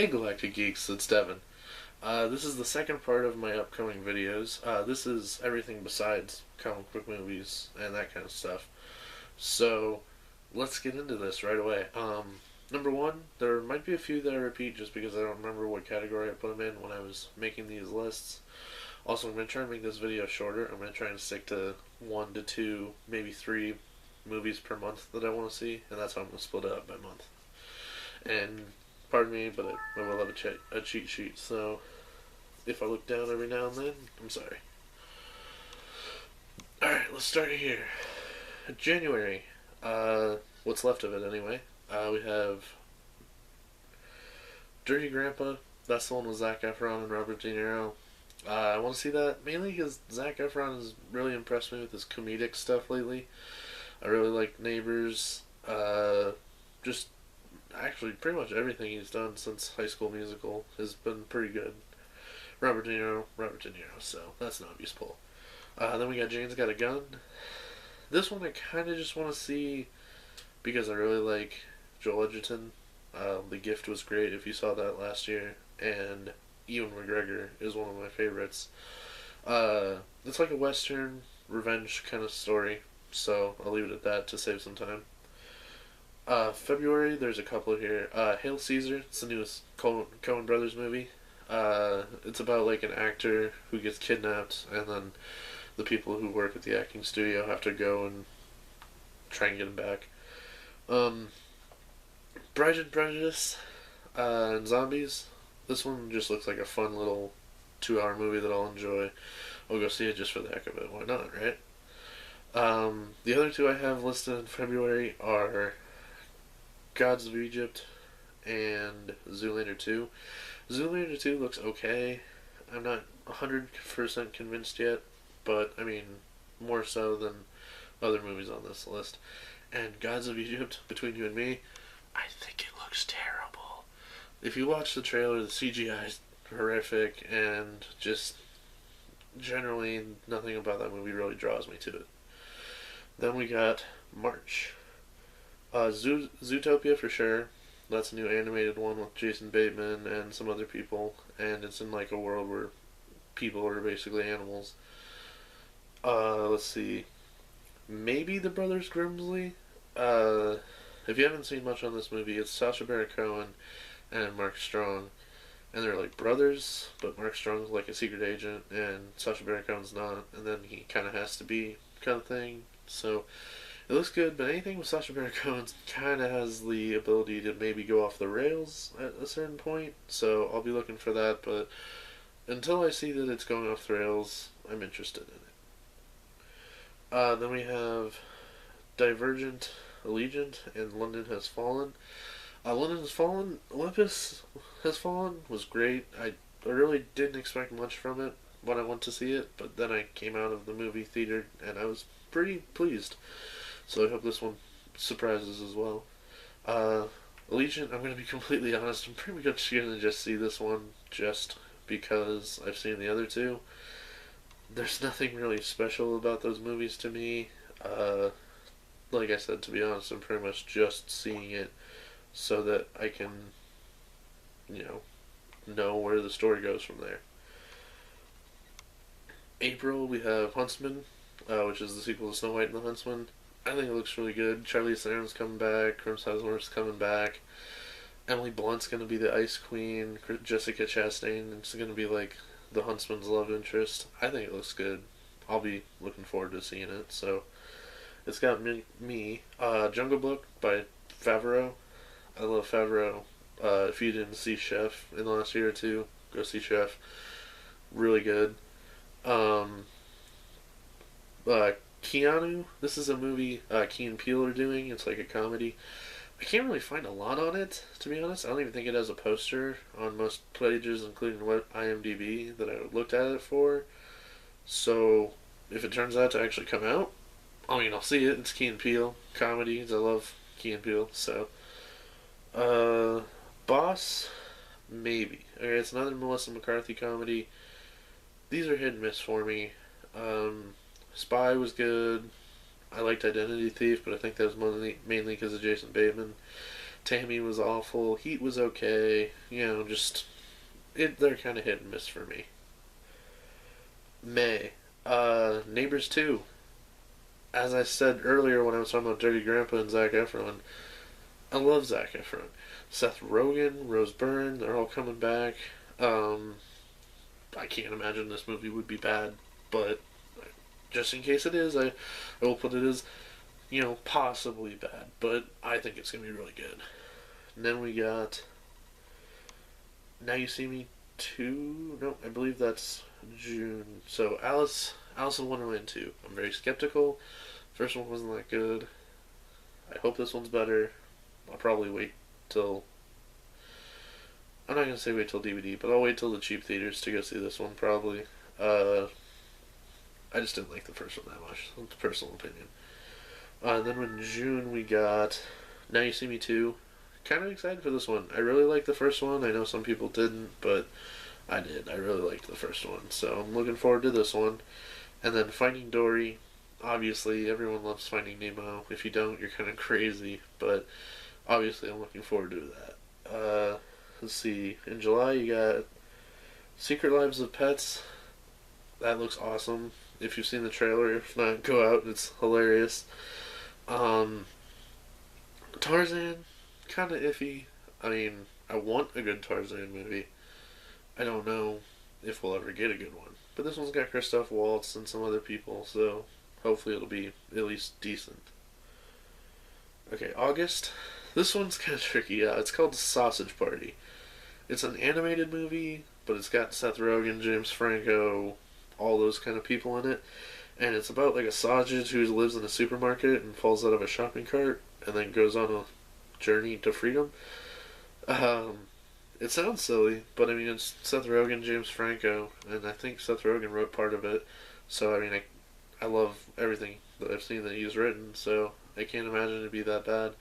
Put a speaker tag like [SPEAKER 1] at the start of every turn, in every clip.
[SPEAKER 1] Hey Galactic Geeks, it's Devin. This is the second part of my upcoming videos. This is everything besides comic book movies and that kind of stuff. So, let's get into this right away. Number one, there might be a few that I repeat just because I don't remember what category I put them in when I was making these lists. Also, I'm going to try and make this video shorter. I'm going to try and stick to 1 to 2, maybe 3 movies per month that I want to see, and that's how I'm going to split it up by month. And pardon me, but I will have a cheat sheet, so if I look down every now and then, I'm sorry. Alright, let's start here. January. What's left of it anyway. We have Dirty Grandpa. That's the one with Zac Efron and Robert De Niro. I want to see that mainly because Zac Efron has really impressed me with his comedic stuff lately. I really like Neighbors. Just actually pretty much everything he's done since High School Musical has been pretty good. Robert De Niro, so that's an obvious pull. Then we got Jane's Got a Gun. This one I kind of just want to see because I really like Joel Edgerton. The Gift was great if you saw that last year, and Ewan McGregor is one of my favorites. It's like a Western revenge kind of story, so I'll leave it at that to save some time. February, there's a couple here. Hail Caesar, it's the newest Coen Brothers movie. It's about like an actor who gets kidnapped, and then the people who work at the acting studio have to go and try and get him back. Pride and Prejudice, and Zombies. This one just looks like a fun little 2-hour movie that I'll enjoy. I'll go see it just for the heck of it. Why not, right? The other two I have listed in February are Gods of Egypt and Zoolander 2. Zoolander 2 looks okay. I'm not 100% convinced yet, but I mean, more so than other movies on this list. And Gods of Egypt, between you and me, I think it looks terrible. If you watch the trailer, the CGI is horrific, and just generally nothing about that movie really draws me to it. Then we got March. Zootopia for sure. That's a new animated one with Jason Bateman and some other people, and it's in like a world where people are basically animals. Let's see. Maybe The Brothers Grimsley. If you haven't seen much on this movie, it's Sacha Baron Cohen and Mark Strong, and they're like brothers, but Mark Strong's like a secret agent, and Sacha Baron Cohen's not, and then he kind of has to be kind of thing. So it looks good, but anything with Sacha Baron Cohen kind of has the ability to maybe go off the rails at a certain point. So I'll be looking for that, but until I see that it's going off the rails, I'm interested in it. Then we have Divergent, Allegiant, and London Has Fallen. London Has Fallen, Olympus Has Fallen was great. I really didn't expect much from it when I went to see it, but then I came out of the movie theater and I was pretty pleased. So I hope this one surprises as well. Allegiant, I'm going to be completely honest, I'm pretty much going to just see this one just because I've seen the other two. There's nothing really special about those movies to me. Like I said, to be honest, I'm pretty much just seeing it so that I can, know where the story goes from there. April, we have Huntsman, which is the sequel to Snow White and the Huntsman. I think it looks really good. Charlize Theron's coming back. Chris Hemsworth's coming back. Emily Blunt's going to be the Ice Queen. Jessica Chastain is going to be like the Huntsman's love interest. I think it looks good. I'll be looking forward to seeing it. So it's got me. Jungle Book by Favreau. I love Favreau. If you didn't see Chef in the last year or two, go see Chef. Really good. Keanu. This is a movie Key and Peele are doing. It's like a comedy. I can't really find a lot on it, to be honest. I don't even think it has a poster on most pages, including IMDb, that I looked at it for. So, if it turns out to actually come out, I mean, I'll see it. It's Key and Peele. Comedies. I love Key and Peele. So, Boss, maybe. Okay, it's another Melissa McCarthy comedy. These are hit and miss for me. Spy was good. I liked Identity Thief, but I think that was mainly because of Jason Bateman. Tammy was awful. Heat was okay. You know, just they're kind of hit and miss for me. May. Neighbors 2. As I said earlier when I was talking about Dirty Grandpa and Zac Efron, I love Zac Efron. Seth Rogen, Rose Byrne, they're all coming back. I can't imagine this movie would be bad, but just in case it is, I will put it as, possibly bad, but I think it's going to be really good. And then we got Now You See Me 2? No, I believe that's June. So Alice in Wonderland 2. I'm very skeptical. First one wasn't that good. I hope this one's better. I'll probably wait till... I'm not going to say wait till DVD, but I'll wait till the cheap theaters to go see this one, probably. I just didn't like the first one that much. That's a personal opinion. And then in June we got Now You See Me 2. Kind of excited for this one. I really liked the first one. I know some people didn't, but I did. I really liked the first one. So I'm looking forward to this one. And then Finding Dory. Obviously, everyone loves Finding Nemo. If you don't, you're kind of crazy. But obviously, I'm looking forward to that. Let's see. In July, you got Secret Lives of Pets. That looks awesome. If you've seen the trailer, if not, go out. It's hilarious. Tarzan, kind of iffy. I mean, I want a good Tarzan movie. I don't know if we'll ever get a good one. But this one's got Christoph Waltz and some other people, so hopefully it'll be at least decent. Okay, August. This one's kind of tricky. It's called Sausage Party. It's an animated movie, but it's got Seth Rogen, James Franco, all those kind of people in it. And it's about like a sausage who lives in a supermarket and falls out of a shopping cart and then goes on a journey to freedom. It sounds silly, but I mean, it's Seth Rogen, James Franco, and I think Seth Rogen wrote part of it. So, I mean, I love everything that I've seen that he's written, so I can't imagine it'd be that bad.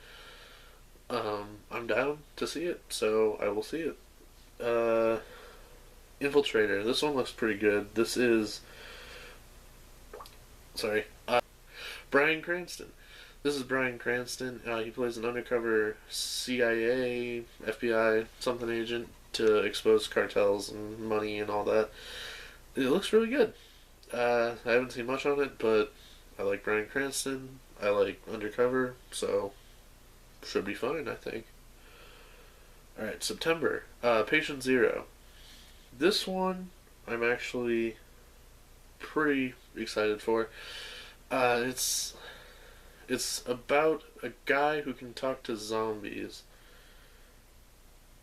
[SPEAKER 1] I'm down to see it, so I will see it. Infiltrator. This one looks pretty good. This is... Sorry. Bryan Cranston. This is Bryan Cranston. He plays an undercover CIA, FBI, something agent to expose cartels and money and all that. It looks really good. I haven't seen much on it, but I like Bryan Cranston. I like Undercover, so should be fine, I think. Alright, September. Patient Zero. This one I'm actually pretty excited for. It's about a guy who can talk to zombies.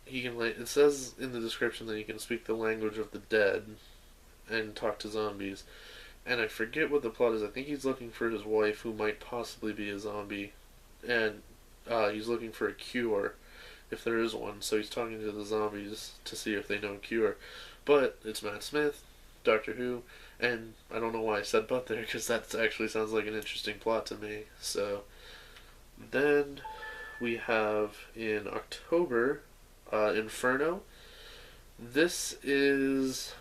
[SPEAKER 1] It says in the description that he can speak the language of the dead and talk to zombies. And I forget what the plot is. I think he's looking for his wife, who might possibly be a zombie. And he's looking for a cure, if there is one. So he's talking to the zombies to see if they know a cure. But it's Matt Smith, Doctor Who, and I don't know why I said but there, because that actually sounds like an interesting plot to me. So then we have in October, Inferno. This is...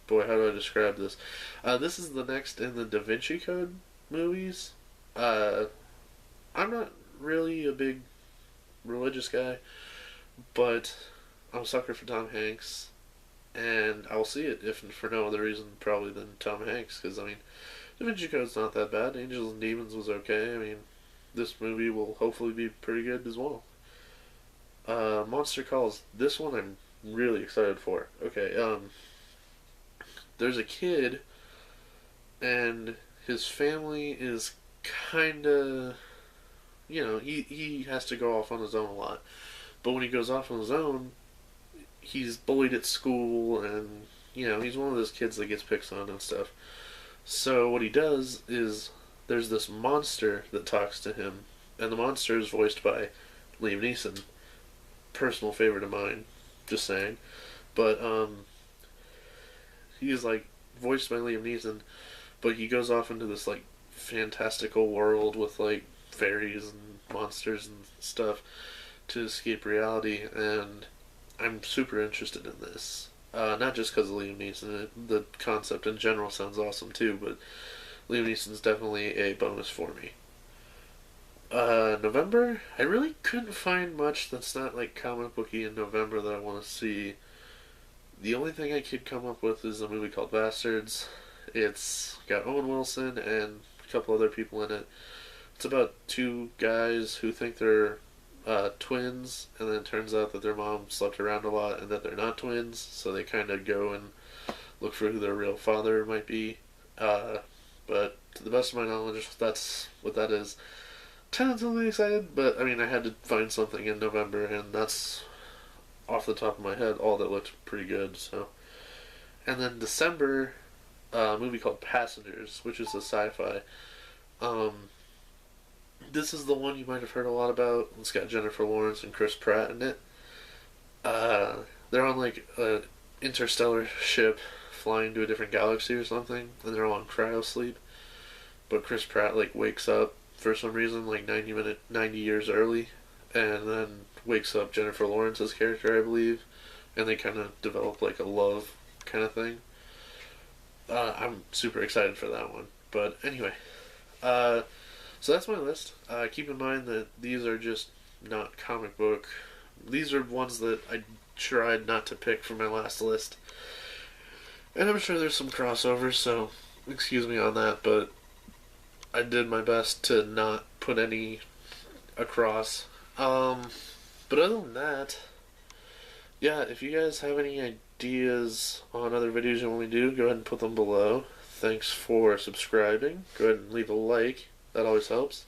[SPEAKER 1] Boy, how do I describe this? This is the next in the Da Vinci Code movies. I'm not really a big religious guy, but I'm a sucker for Tom Hanks, and I'll see it if for no other reason probably than Tom Hanks, because I mean, Da Vinci Code's not that bad. Angels and Demons was okay. I mean, this movie will hopefully be pretty good as well. Monster Calls. This one I'm really excited for. Okay, there's a kid, and his family is kinda, he has to go off on his own a lot. But when he goes off on his own, he's bullied at school, and, he's one of those kids that gets picked on and stuff. So what he does is, there's this monster that talks to him, and the monster is voiced by Liam Neeson. Personal favorite of mine, just saying. But, he's, voiced by Liam Neeson, but he goes off into this, fantastical world with, fairies and monsters and stuff to escape reality, and I'm super interested in this. Not just because of Liam Neeson. The concept in general sounds awesome too, but Liam Neeson's definitely a bonus for me. November, I really couldn't find much that's not like comic booky in November that I want to see. The only thing I could come up with is a movie called Bastards. It's got Owen Wilson and a couple other people in it. It's about two guys who think they're twins, and then it turns out that their mom slept around a lot and that they're not twins, so they kind of go and look for who their real father might be. Uh, but to the best of my knowledge, that's what that is. Tentatively excited, but I mean, I had to find something in November, and that's off the top of my head all that looked pretty good. So, and then December, a movie called Passengers, which is a sci-fi. Um, this is the one you might have heard a lot about. It's got Jennifer Lawrence and Chris Pratt in it. Uh, they're on like a interstellar ship flying to a different galaxy or something, and they're all on cryo sleep. But Chris Pratt like wakes up for some reason like 90 years early, and then wakes up Jennifer Lawrence's character, I believe, and they kind of develop like a love kind of thing. I'm super excited for that one. But anyway, uh, so that's my list. Keep in mind that these are just not comic book. These are ones that I tried not to pick from my last list. And I'm sure there's some crossovers, so excuse me on that, but I did my best to not put any across. But other than that, yeah, if you guys have any ideas on other videos you want me to do, go ahead and put them below. Thanks for subscribing. Go ahead and leave a like. That always helps.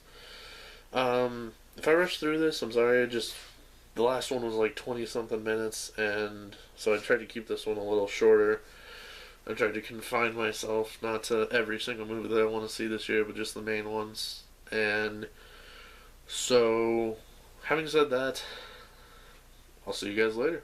[SPEAKER 1] If I rush through this, I'm sorry. The last one was like 20 something minutes, and so I tried to keep this one a little shorter. I tried to confine myself not to every single movie that I want to see this year, but just the main ones. And so, having said that, I'll see you guys later.